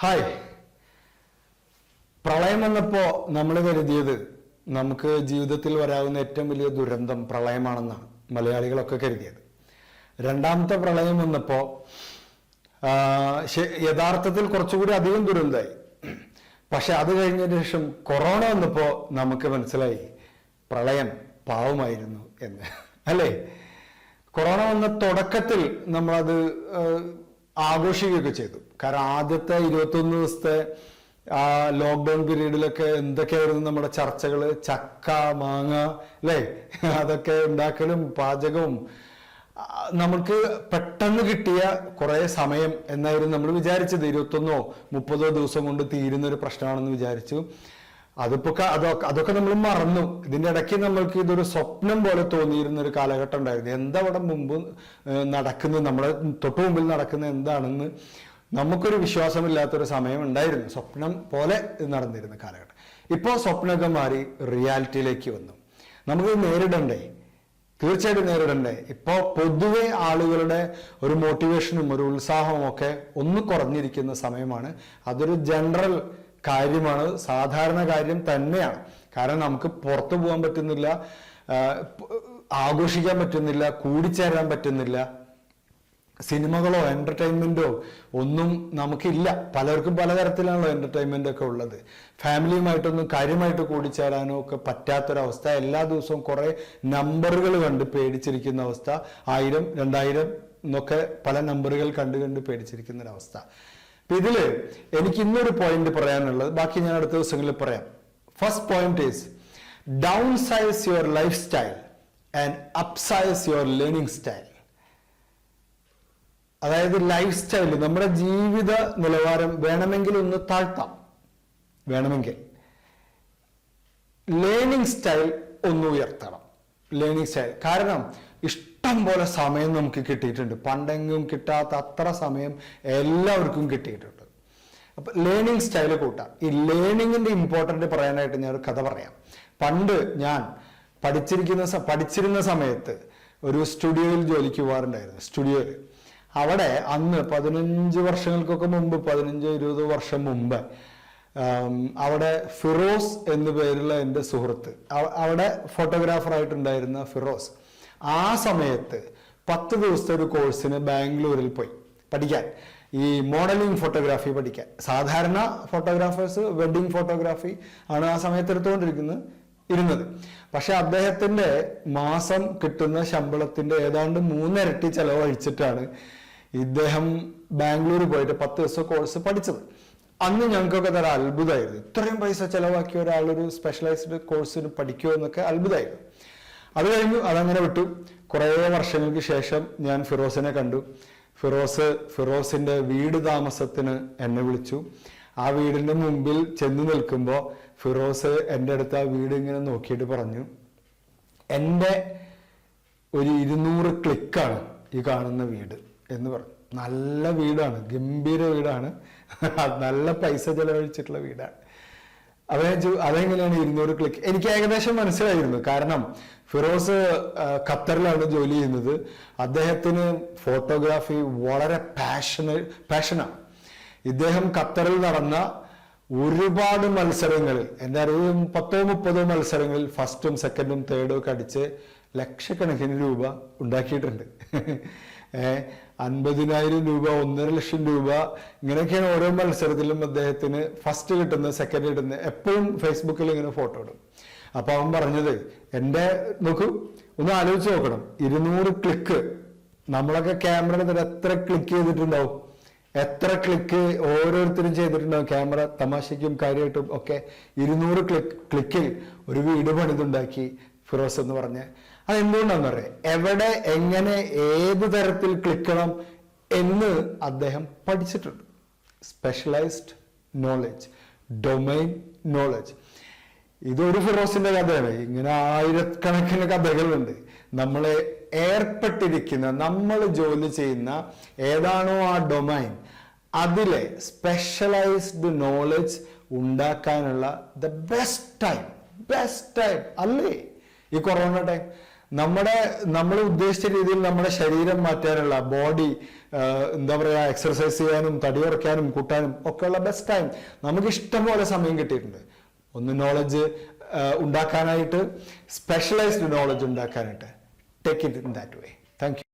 Hi. പ്രളയം വന്നപ്പോൾ നമ്മൾ കരുതിയത് നമുക്ക് ജീവിതത്തിൽ വരാവുന്ന ഏറ്റവും വലിയ ദുരന്തം പ്രളയമാണെന്നാണ് മലയാളികളൊക്കെ കരുതിയത്. രണ്ടാമത്തെ പ്രളയം വന്നപ്പോൾ യഥാർത്ഥത്തിൽ കുറച്ചുകൂടി അധികം ദുരന്തമായി. പക്ഷെ അത് കഴിഞ്ഞതിന് ശേഷം കൊറോണ വന്നപ്പോൾ നമുക്ക് മനസ്സിലായി പ്രളയം പാവമായിരുന്നു എന്ന്, അല്ലേ? കൊറോണ വന്ന തുടക്കത്തിൽ നമ്മളത് ആഘോഷിക്കുകയൊക്കെ ചെയ്തു. കാരണം ആദ്യത്തെ 21 ദിവസത്തെ ലോക്ക്ഡൗൺ പീരീഡിലൊക്കെ എന്തൊക്കെയായിരുന്നു നമ്മുടെ ചർച്ചകൾ? ചക്ക, മാങ്ങ, അല്ലേ? അതൊക്കെ ഉണ്ടാക്കലും പാചകവും. നമുക്ക് പെട്ടെന്ന് കിട്ടിയ കുറെ സമയം എന്നായിരുന്നു നമ്മൾ വിചാരിച്ചത്. 21 30 ദിവസം കൊണ്ട് തീരുന്ന ഒരു പ്രശ്നമാണെന്ന് വിചാരിച്ചു. അതൊക്കെ നമ്മൾ മറന്നു. ഇതിന്റെ ഇടയ്ക്ക് നമ്മൾക്ക് ഇതൊരു സ്വപ്നം പോലെ തോന്നിയിരുന്ന ഒരു കാലഘട്ടം ഉണ്ടായിരുന്നു. എന്താ അവിടെ മുമ്പ് നടക്കുന്നത്, നമ്മളെ തൊട്ടു മുമ്പിൽ നടക്കുന്നത് എന്താണെന്ന് നമുക്കൊരു വിശ്വാസമില്ലാത്തൊരു സമയം ഉണ്ടായിരുന്നു. സ്വപ്നം പോലെ നടന്നിരുന്ന കാലഘട്ടം. ഇപ്പോൾ സ്വപ്നമൊക്കെ മാറി റിയാലിറ്റിയിലേക്ക് വന്നു. നമുക്ക് നേരിടണ്ടേ? തീർച്ചയായിട്ടും നേരിടണ്ടേ. ഇപ്പോൾ പൊതുവെ ആളുകളുടെ ഒരു മോട്ടിവേഷനും ഒരു ഉത്സാഹവും ഒക്കെ ഒന്ന് കുറഞ്ഞിരിക്കുന്ന സമയമാണ്. അതൊരു ജനറൽ കാര്യമാണ്, സാധാരണ കാര്യം തന്നെയാണ്. കാരണം നമുക്ക് പുറത്തു പോകാൻ പറ്റുന്നില്ല, ആഘോഷിക്കാൻ പറ്റുന്നില്ല, കൂടിച്ചേരാൻ പറ്റുന്നില്ല. സിനിമകളോ എന്റർടൈൻമെന്റോ ഒന്നും നമുക്കില്ല. പലർക്കും പലതരത്തിലാണല്ലോ എന്റർടൈൻമെന്റ് ഒക്കെ ഉള്ളത്. ഫാമിലിയുമായിട്ടൊന്നും കാര്യമായിട്ട് കൂടിച്ചേരാനോ ഒക്കെ പറ്റാത്തൊരവസ്ഥ. എല്ലാ ദിവസവും കുറെ നമ്പറുകൾ കണ്ട് പേടിച്ചിരിക്കുന്ന അവസ്ഥ. 1000 2000 എന്നൊക്കെ പല നമ്പറുകൾ കണ്ട് പേടിച്ചിരിക്കുന്ന ഒരവസ്ഥ. അപ്പൊ ഇതില് എനിക്ക് ഇന്നൊരു പോയിന്റ് പറയാനുള്ളത്, ബാക്കി ഞാൻ അടുത്ത ദിവസങ്ങളിൽ പറയാം. First point is down size your life style and up size your learning style. അതായത് ലൈഫ് സ്റ്റൈൽ, നമ്മുടെ ജീവിത നിലവാരം വേണമെങ്കിൽ ഒന്ന് താഴ്ത്താം, വേണമെങ്കിൽ. ലേണിംഗ് സ്റ്റൈൽ ഒന്ന് ഉയർത്തണം. ലേണിംഗ് സ്റ്റൈൽ കാരണം ഇഷ്ടം പോലെ സമയം നമുക്ക് കിട്ടിയിട്ടുണ്ട്. പണ്ടെങ്കിലും കിട്ടാത്ത അത്ര സമയം എല്ലാവർക്കും കിട്ടിയിട്ടുണ്ട്. അപ്പൊ ലേണിംഗ് സ്റ്റൈൽ കൂട്ടാം. ഈ ലേണിങ്ങിന്റെ ഇമ്പോർട്ടന്റ് പറയാനായിട്ട് ഞാൻ ഒരു കഥ പറയാം. പണ്ട് ഞാൻ പഠിച്ചിരുന്ന സമയത്ത് ഒരു സ്റ്റുഡിയോയിൽ ജോലിക്ക് പോകാറുണ്ടായിരുന്നു. സ്റ്റുഡിയോയിൽ അവിടെ അന്ന് 15 വർഷങ്ങൾക്കൊക്കെ മുമ്പ്, 15-20 വർഷം മുമ്പ് അവിടെ ഫിറോസ് എന്നു പേരുള്ള എൻ്റെ സുഹൃത്ത്, അവിടെ ഫോട്ടോഗ്രാഫറായിട്ടുണ്ടായിരുന്ന ഫിറോസ്, ആ സമയത്ത് 10 ദിവസത്തെ ഒരു കോഴ്സിന് ബാംഗ്ലൂരിൽ പോയി പഠിക്കാൻ, ഈ മോഡലിംഗ് ഫോട്ടോഗ്രാഫി പഠിക്കാൻ. സാധാരണ ഫോട്ടോഗ്രാഫേഴ്സ് വെഡിങ് ഫോട്ടോഗ്രാഫി ആണ് ആ സമയത്ത് ഇരുന്നത്. പക്ഷെ അദ്ദേഹത്തിന്റെ മാസം കിട്ടുന്ന ശമ്പളത്തിന്റെ ഏതാണ്ട് 3 ഇരട്ടി ചെലവഴിച്ചിട്ടാണ് ഇദ്ദേഹം ബാംഗ്ലൂർ പോയിട്ട് 10 ദിവസം കോഴ്സ് പഠിച്ചത്. അന്ന് ഞങ്ങൾക്കൊക്കെ തരാൻ അത്ഭുതമായിരുന്നു. ഇത്രയും പൈസ ചെലവാക്കിയ ഒരാളൊരു സ്പെഷ്യലൈസ്ഡ് കോഴ്സിന് പഠിക്കുമോ എന്നൊക്കെ അത്ഭുതമായിരുന്നു. അത് കഴിഞ്ഞു, അതങ്ങനെ വിട്ടു. കുറേ വർഷങ്ങൾക്ക് ശേഷം ഞാൻ ഫിറോസിനെ കണ്ടു. ഫിറോസിന്റെ വീട് താമസത്തിന് എന്നെ വിളിച്ചു. ആ വീടിന്റെ മുമ്പിൽ ചെന്ന് നിൽക്കുമ്പോൾ ഫിറോസ് എൻ്റെ അടുത്ത് ആ വീട് ഇങ്ങനെ നോക്കിയിട്ട് പറഞ്ഞു, എൻ്റെ ഒരു 200 ക്ലിക്കാണ് ഈ കാണുന്ന വീട് എന്ന് പറഞ്ഞു. നല്ല വീടാണ്, ഗംഭീര വീടാണ്, നല്ല പൈസ ചെലവഴിച്ചിട്ടുള്ള വീടാണ്. അതെങ്ങനെയാണ് 200 ക്ലിക്ക്? എനിക്ക് ഏകദേശം മനസ്സിലായിരുന്നു. കാരണം ഫിറോസ് ഖത്തറിലാണ് ജോലി ചെയ്യുന്നത്. അദ്ദേഹത്തിന് ഫോട്ടോഗ്രാഫി വളരെ പാഷനാണ്. ഇദ്ദേഹം ഖത്തറിൽ നടന്ന ഒരുപാട് മത്സരങ്ങളിൽ, എൻ്റെ അറിവ് 10-30 മത്സരങ്ങളിൽ ഫസ്റ്റും സെക്കൻഡും തേർഡും ഒക്കെ അടിച്ച് ലക്ഷക്കണക്കിന് രൂപ ഉണ്ടാക്കിയിട്ടുണ്ട്. 50,000 രൂപ, 1.5 ലക്ഷം രൂപ, ഇങ്ങനെയൊക്കെയാണ് ഓരോ മത്സരത്തിലും അദ്ദേഹത്തിന് ഫസ്റ്റ് കിട്ടുന്നത്, സെക്കൻഡ് കിട്ടുന്നത്. എപ്പോഴും ഫേസ്ബുക്കിൽ ഇങ്ങനെ ഫോട്ടോ ഇടും. അപ്പൊ അവൻ പറഞ്ഞത്, നോക്കൂ, ഒന്ന് ആലോചിച്ച് നോക്കണം, 200 ക്ലിക്ക്. നമ്മളൊക്കെ ക്യാമറ എടുത്തിട്ട് എത്ര ക്ലിക്ക് ചെയ്തിട്ടുണ്ടാവും? എത്ര ക്ലിക്ക് ഓരോരുത്തരും ചെയ്തിട്ടുണ്ടാവും? ക്യാമറ തമാശയ്ക്കും കാര്യമായിട്ടും ഒക്കെ 200 ക്ലിക്കിൽ ഒരു വീട് പണിതുണ്ടാക്കി ഫിറോസ് എന്ന് പറഞ്ഞ്. അതെന്തുകൊണ്ടാന്ന് പറയാം, എവിടെ, എങ്ങനെ, ഏത് തരത്തിൽ ക്ലിക്കണം എന്ന് അദ്ദേഹം പഠിച്ചിട്ടുണ്ട്. Specialised knowledge, domain knowledge. ഇതൊരു ഫിറോസിന്റെ കഥയാണ്. ഇങ്ങനെ ആയിരക്കണക്കിന് കഥകളുണ്ട്. നമ്മളെ ഏർപ്പെട്ടിരിക്കുന്ന, നമ്മൾ ജോലി ചെയ്യുന്ന ഏതാണോ ആ ഡൊമൈൻ, അതിലെ സ്പെഷ്യലൈസ്ഡ് നോളജ് ഉണ്ടാക്കാനുള്ള ബെസ്റ്റ് ടൈം അല്ലേ ഈ കൊറോണ ടൈം? നമ്മൾ ഉദ്ദേശിച്ച രീതിയിൽ നമ്മുടെ ശരീരം മാറ്റാനുള്ള ബോഡി എന്താ പറയാ എക്സർസൈസ് ചെയ്യാനും തടി കുറയ്ക്കാനും കൂട്ടാനും ഒക്കെയുള്ള ബെസ്റ്റ് ടൈം നമുക്ക് ഇഷ്ടം പോലെ സമയം കിട്ടിയിട്ടുണ്ട്. ഒന്ന് നോളജ് ഉണ്ടാക്കാനായിട്ട്, സ്പെഷ്യലൈസ്ഡ് നോളജ് ഉണ്ടാക്കാനായിട്ട്. Take it in that way. Thank you.